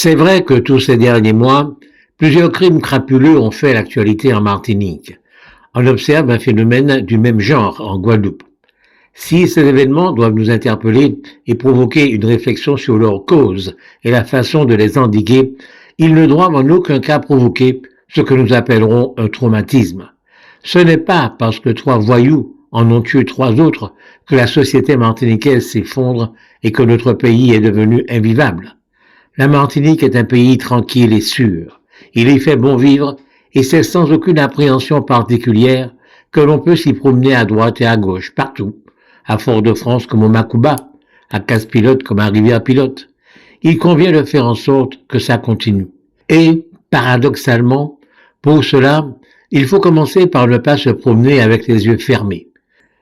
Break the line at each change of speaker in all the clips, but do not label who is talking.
C'est vrai que tous ces derniers mois, plusieurs crimes crapuleux ont fait l'actualité en Martinique. On observe un phénomène du même genre en Guadeloupe. Si ces événements doivent nous interpeller et provoquer une réflexion sur leurs causes et la façon de les endiguer, ils ne doivent en aucun cas provoquer ce que nous appellerons un traumatisme. Ce n'est pas parce que trois voyous en ont tué trois autres que la société martiniquaise s'effondre et que notre pays est devenu invivable. La Martinique est un pays tranquille et sûr. Il y fait bon vivre et c'est sans aucune appréhension particulière que l'on peut s'y promener à droite et à gauche, partout, à Fort-de-France comme au Macouba, à Casse-Pilote comme à Rivière-Pilote. Il convient de faire en sorte que ça continue. Et, paradoxalement, pour cela, il faut commencer par ne pas se promener avec les yeux fermés.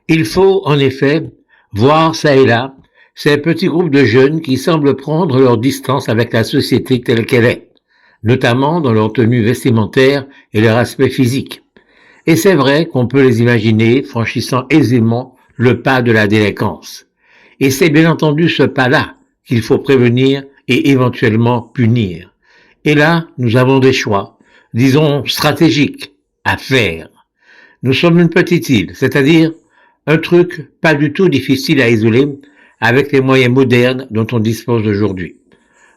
Il faut, en effet, voir ça et là ces petits groupes de jeunes qui semblent prendre leur distance avec la société telle qu'elle est, notamment dans leur tenue vestimentaire et leur aspect physique. Et c'est vrai qu'on peut les imaginer franchissant aisément le pas de la délinquance. Et c'est bien entendu ce pas-là qu'il faut prévenir et éventuellement punir. Et là, nous avons des choix, disons stratégiques, à faire. Nous sommes une petite île, c'est-à-dire un truc pas du tout difficile à isoler avec les moyens modernes dont on dispose aujourd'hui.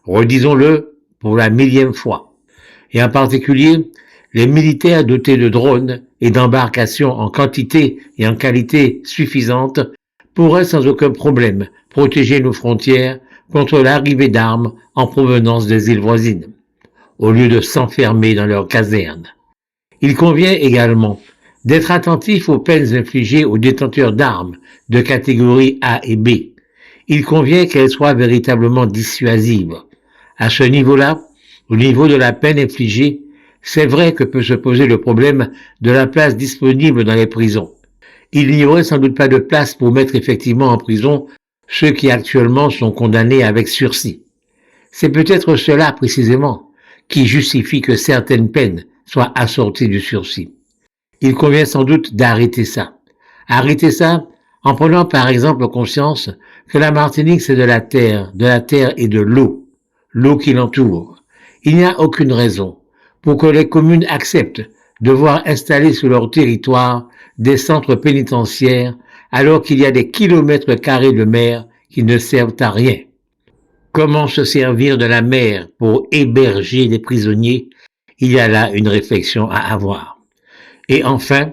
Redisons-le pour la 1000e fois. Et en particulier, les militaires dotés de drones et d'embarcations en quantité et en qualité suffisante pourraient sans aucun problème protéger nos frontières contre l'arrivée d'armes en provenance des îles voisines, au lieu de s'enfermer dans leurs casernes. Il convient également d'être attentif aux peines infligées aux détenteurs d'armes de catégorie A et B. Il convient qu'elles soient véritablement dissuasives. À ce niveau-là, au niveau de la peine infligée, c'est vrai que peut se poser le problème de la place disponible dans les prisons. Il n'y aurait sans doute pas de place pour mettre effectivement en prison ceux qui actuellement sont condamnés avec sursis. C'est peut-être cela précisément qui justifie que certaines peines soient assorties du sursis. Il convient sans doute d'arrêter ça. Arrêter ça en prenant par exemple conscience que la Martinique c'est de la terre et de l'eau qui l'entoure. Il n'y a aucune raison pour que les communes acceptent de voir installer sur leur territoire des centres pénitentiaires alors qu'il y a des kilomètres carrés de mer qui ne servent à rien. Comment se servir de la mer pour héberger des prisonniers? Il y a là une réflexion à avoir. Et enfin,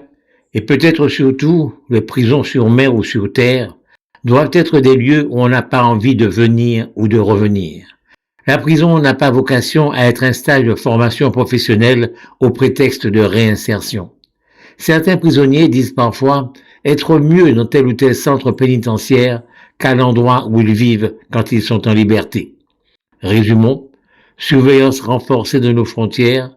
et peut-être surtout, les prisons sur mer ou sur terre doivent être des lieux où on n'a pas envie de venir ou de revenir. La prison n'a pas vocation à être un stage de formation professionnelle au prétexte de réinsertion. Certains prisonniers disent parfois être mieux dans tel ou tel centre pénitentiaire qu'à l'endroit où ils vivent quand ils sont en liberté. Résumons, surveillance renforcée de nos frontières,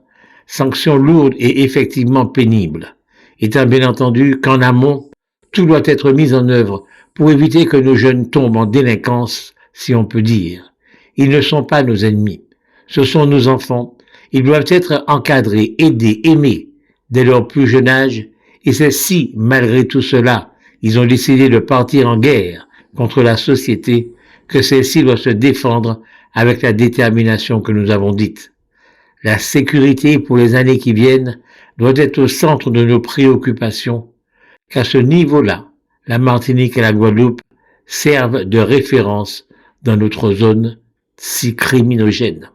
sanctions lourdes et effectivement pénibles, étant bien entendu qu'en amont, tout doit être mis en œuvre pour éviter que nos jeunes tombent en délinquance, si on peut dire. Ils ne sont pas nos ennemis, ce sont nos enfants. Ils doivent être encadrés, aidés, aimés dès leur plus jeune âge, et c'est si, malgré tout cela, ils ont décidé de partir en guerre contre la société, que celle-ci doit se défendre avec la détermination que nous avons dite. La sécurité pour les années qui viennent doit être au centre de nos préoccupations, qu'à ce niveau-là, la Martinique et la Guadeloupe servent de référence dans notre zone si criminogène.